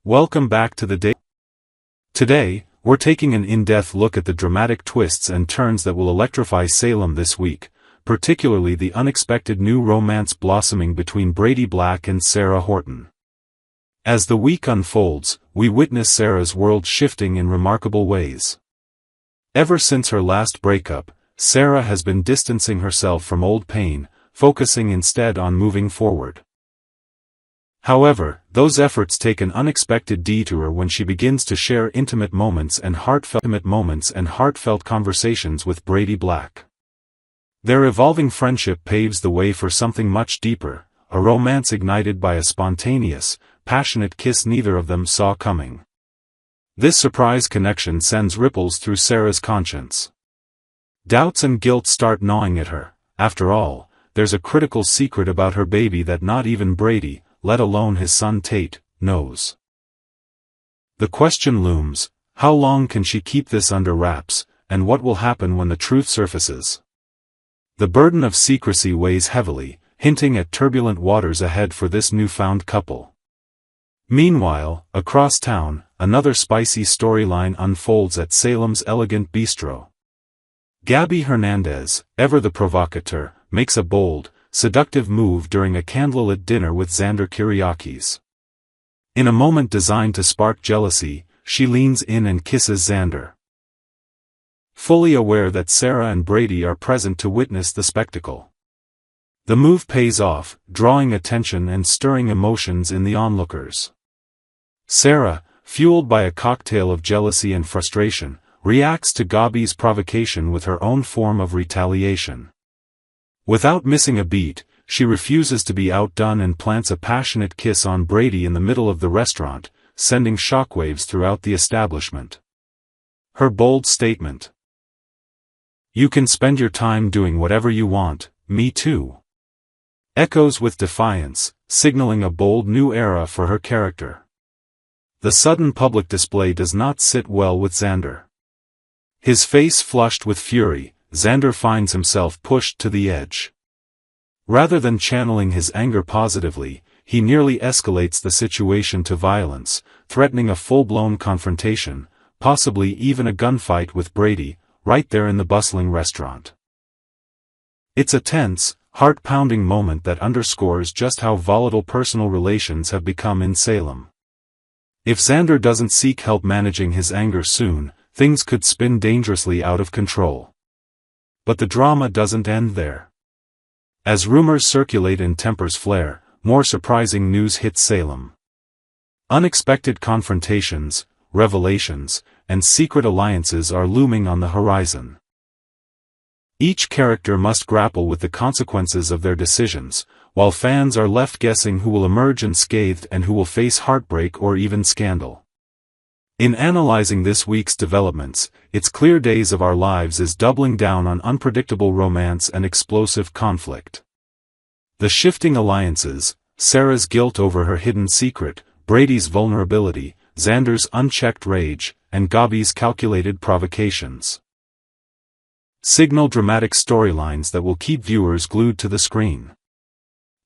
Welcome back to the day. Today, we're taking an in-depth look at the dramatic twists and turns that will electrify Salem this week, particularly the unexpected new romance blossoming between Brady Black and Sarah Horton. As the week unfolds, we witness Sarah's world shifting in remarkable ways. Ever since her last breakup, Sarah has been distancing herself from old pain, focusing instead on moving forward. However, those efforts take an unexpected detour when she begins to share intimate moments and heartfelt conversations with Brady Black. Their evolving friendship paves the way for something much deeper, a romance ignited by a spontaneous, passionate kiss neither of them saw coming. This surprise connection sends ripples through Sarah's conscience. Doubts and guilt start gnawing at her. After all, there's a critical secret about her baby that not even Brady, let alone his son Tate, knows. The question looms, how long can she keep this under wraps, and what will happen when the truth surfaces? The burden of secrecy weighs heavily, hinting at turbulent waters ahead for this newfound couple. Meanwhile, across town, another spicy storyline unfolds at Salem's Elegant Bistro. Gabby Hernandez, ever the provocateur, makes a bold, seductive move during a candlelit dinner with Xander Kyriakis. In a moment designed to spark jealousy, she leans in and kisses Xander. Fully aware that Sarah and Brady are present to witness the spectacle. The move pays off, drawing attention and stirring emotions in the onlookers. Sarah, fueled by a cocktail of jealousy and frustration, reacts to Gabby's provocation with her own form of retaliation. Without missing a beat, she refuses to be outdone and plants a passionate kiss on Brady in the middle of the restaurant, sending shockwaves throughout the establishment. Her bold statement, "You can spend your time doing whatever you want, me too," echoes with defiance, signaling a bold new era for her character. The sudden public display does not sit well with Xander. His face flushed with fury, Xander finds himself pushed to the edge. Rather than channeling his anger positively, he nearly escalates the situation to violence, threatening a full-blown confrontation, possibly even a gunfight with Brady, right there in the bustling restaurant. It's a tense, heart-pounding moment that underscores just how volatile personal relations have become in Salem. If Xander doesn't seek help managing his anger soon, things could spin dangerously out of control. But the drama doesn't end there. As rumors circulate and tempers flare, more surprising news hits Salem. Unexpected confrontations, revelations, and secret alliances are looming on the horizon. Each character must grapple with the consequences of their decisions, while fans are left guessing who will emerge unscathed and who will face heartbreak or even scandal. In analyzing this week's developments, it's clear Days of Our Lives is doubling down on unpredictable romance and explosive conflict. The shifting alliances, Sarah's guilt over her hidden secret, Brady's vulnerability, Xander's unchecked rage, and Gabby's calculated provocations, signal dramatic storylines that will keep viewers glued to the screen.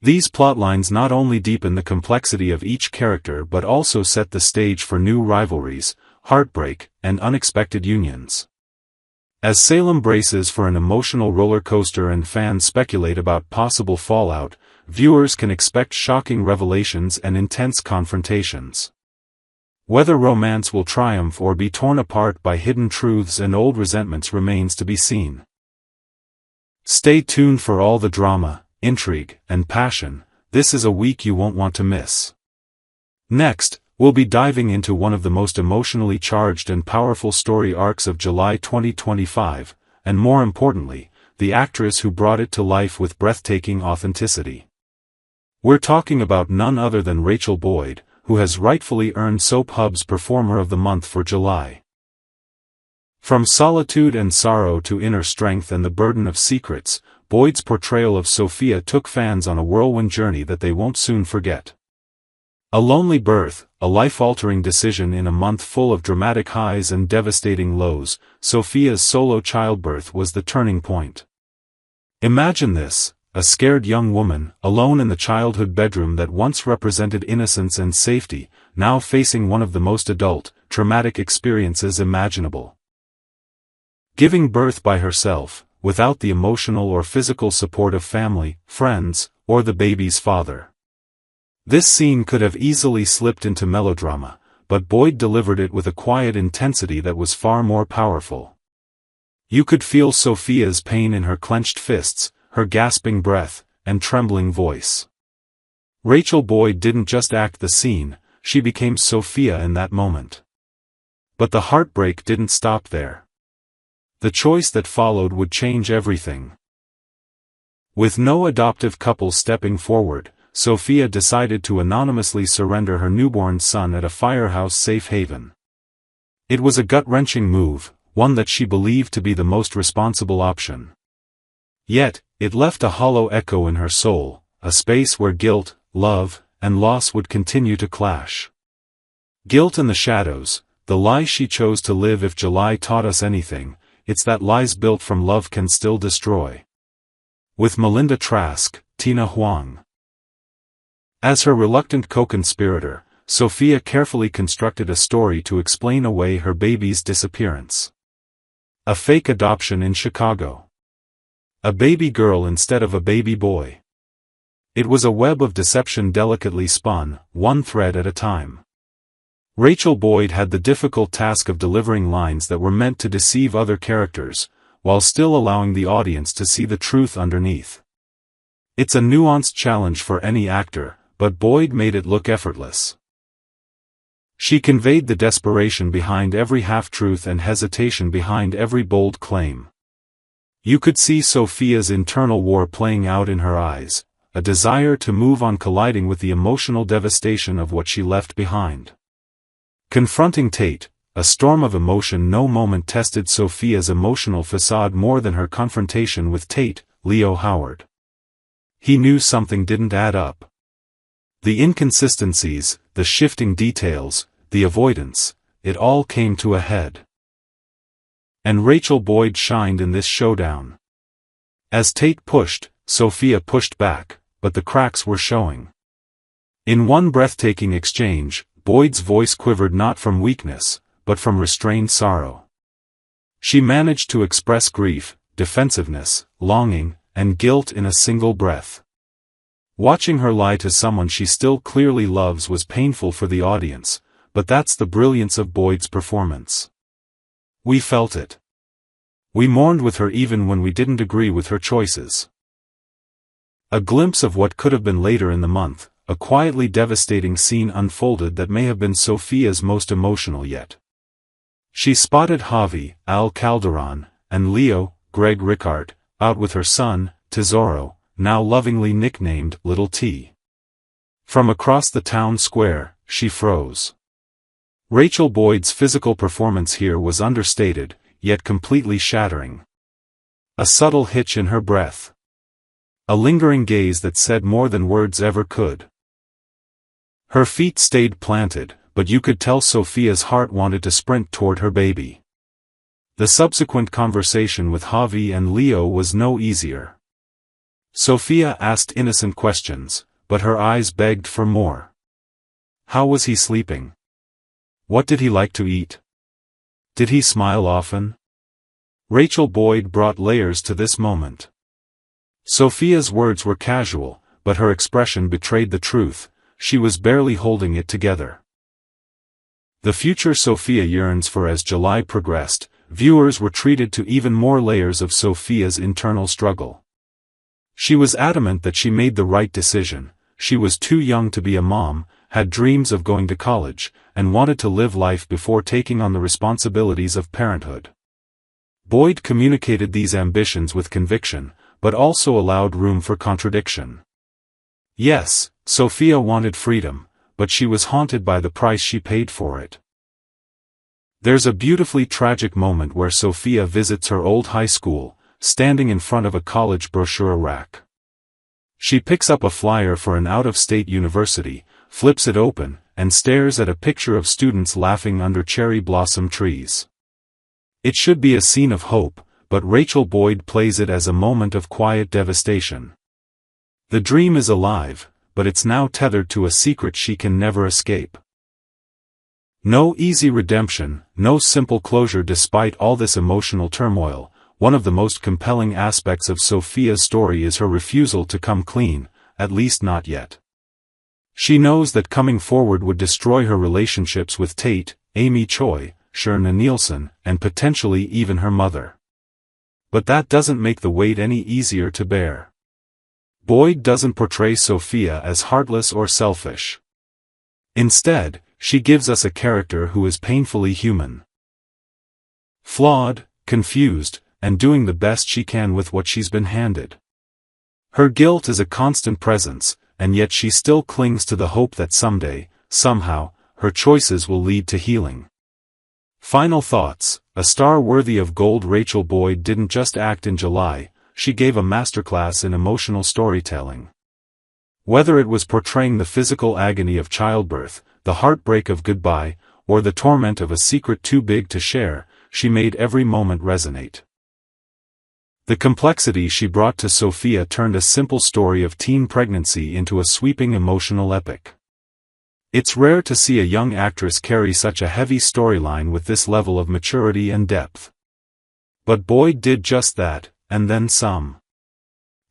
These plotlines not only deepen the complexity of each character but also set the stage for new rivalries, heartbreak, and unexpected unions. As Salem braces for an emotional roller coaster and fans speculate about possible fallout, viewers can expect shocking revelations and intense confrontations. Whether romance will triumph or be torn apart by hidden truths and old resentments remains to be seen. Stay tuned for all the drama, intrigue, and passion. This is a week you won't want to miss. Next, we'll be diving into one of the most emotionally charged and powerful story arcs of July 2025, and more importantly, the actress who brought it to life with breathtaking authenticity. We're talking about none other than Rachel Boyd, who has rightfully earned Soap Hub's Performer of the Month for July. From solitude and sorrow to inner strength and the burden of secrets, Boyd's portrayal of Sophia took fans on a whirlwind journey that they won't soon forget. A lonely birth, a life-altering decision in a month full of dramatic highs and devastating lows, Sophia's solo childbirth was the turning point. Imagine this, a scared young woman, alone in the childhood bedroom that once represented innocence and safety, now facing one of the most adult, traumatic experiences imaginable. Giving birth by herself, without the emotional or physical support of family, friends, or the baby's father. This scene could have easily slipped into melodrama, but Boyd delivered it with a quiet intensity that was far more powerful. You could feel Sophia's pain in her clenched fists, her gasping breath, and trembling voice. Rachel Boyd didn't just act the scene, she became Sophia in that moment. But the heartbreak didn't stop there. The choice that followed would change everything. With no adoptive couple stepping forward, Sophia decided to anonymously surrender her newborn son at a firehouse safe haven. It was a gut-wrenching move, one that she believed to be the most responsible option. Yet, it left a hollow echo in her soul, a space where guilt, love, and loss would continue to clash. Guilt in the shadows, the lie she chose to live. If July taught us anything, it's that lies built from love can still destroy. With Melinda Trask, Tina Huang. As her reluctant co-conspirator, Sophia carefully constructed a story to explain away her baby's disappearance. A fake adoption in Chicago. A baby girl instead of a baby boy. It was a web of deception delicately spun, one thread at a time. Rachel Boyd had the difficult task of delivering lines that were meant to deceive other characters, while still allowing the audience to see the truth underneath. It's a nuanced challenge for any actor, but Boyd made it look effortless. She conveyed the desperation behind every half-truth and hesitation behind every bold claim. You could see Sophia's internal war playing out in her eyes, a desire to move on colliding with the emotional devastation of what she left behind. Confronting Tate, a storm of emotion. No moment tested Sophia's emotional facade more than her confrontation with Tate, Leo Howard. He knew something didn't add up. The inconsistencies, the shifting details, the avoidance, it all came to a head. And Rachel Boyd shined in this showdown. As Tate pushed, Sophia pushed back, but the cracks were showing. In one breathtaking exchange, Boyd's voice quivered not from weakness, but from restrained sorrow. She managed to express grief, defensiveness, longing, and guilt in a single breath. Watching her lie to someone she still clearly loves was painful for the audience, but that's the brilliance of Boyd's performance. We felt it. We mourned with her even when we didn't agree with her choices. A glimpse of what could have been later in the month, a quietly devastating scene unfolded that may have been Sophia's most emotional yet. She spotted Javi, Al Calderon, and Leo, Greg Ricard, out with her son, Tesoro, now lovingly nicknamed Little T. From across the town square, she froze. Rachel Boyd's physical performance here was understated, yet completely shattering. A subtle hitch in her breath. A lingering gaze that said more than words ever could. Her feet stayed planted, but you could tell Sophia's heart wanted to sprint toward her baby. The subsequent conversation with Javi and Leo was no easier. Sophia asked innocent questions, but her eyes begged for more. How was he sleeping? What did he like to eat? Did he smile often? Rachel Boyd brought layers to this moment. Sophia's words were casual, but her expression betrayed the truth. She was barely holding it together. The future Sophia yearns for. As July progressed, viewers were treated to even more layers of Sophia's internal struggle. She was adamant that she made the right decision. She was too young to be a mom, had dreams of going to college, and wanted to live life before taking on the responsibilities of parenthood. Boyd communicated these ambitions with conviction, but also allowed room for contradiction. Yes, Sophia wanted freedom, but she was haunted by the price she paid for it. There's a beautifully tragic moment where Sophia visits her old high school, standing in front of a college brochure rack. She picks up a flyer for an out-of-state university, flips it open, and stares at a picture of students laughing under cherry blossom trees. It should be a scene of hope, but Rachel Boyd plays it as a moment of quiet devastation. The dream is alive, but it's now tethered to a secret she can never escape. No easy redemption, no simple closure despite all this emotional turmoil. One of the most compelling aspects of Sophia's story is her refusal to come clean, at least not yet. She knows that coming forward would destroy her relationships with Tate, Amy Choi, Irna Nielsen, and potentially even her mother. But that doesn't make the weight any easier to bear. Boyd doesn't portray Sophia as heartless or selfish. Instead, she gives us a character who is painfully human. Flawed, confused, and doing the best she can with what she's been handed. Her guilt is a constant presence, and yet she still clings to the hope that someday, somehow, her choices will lead to healing. Final thoughts. A star worthy of gold. Rachel Boyd didn't just act in July, she gave a masterclass in emotional storytelling. Whether it was portraying the physical agony of childbirth, the heartbreak of goodbye, or the torment of a secret too big to share, she made every moment resonate. The complexity she brought to Sophia turned a simple story of teen pregnancy into a sweeping emotional epic. It's rare to see a young actress carry such a heavy storyline with this level of maturity and depth. But Boyd did just that, and then some.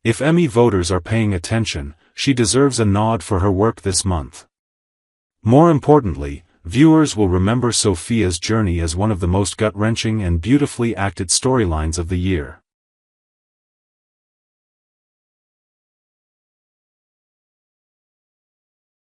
If Emmy voters are paying attention, she deserves a nod for her work this month. More importantly, viewers will remember Sophia's journey as one of the most gut-wrenching and beautifully acted storylines of the year.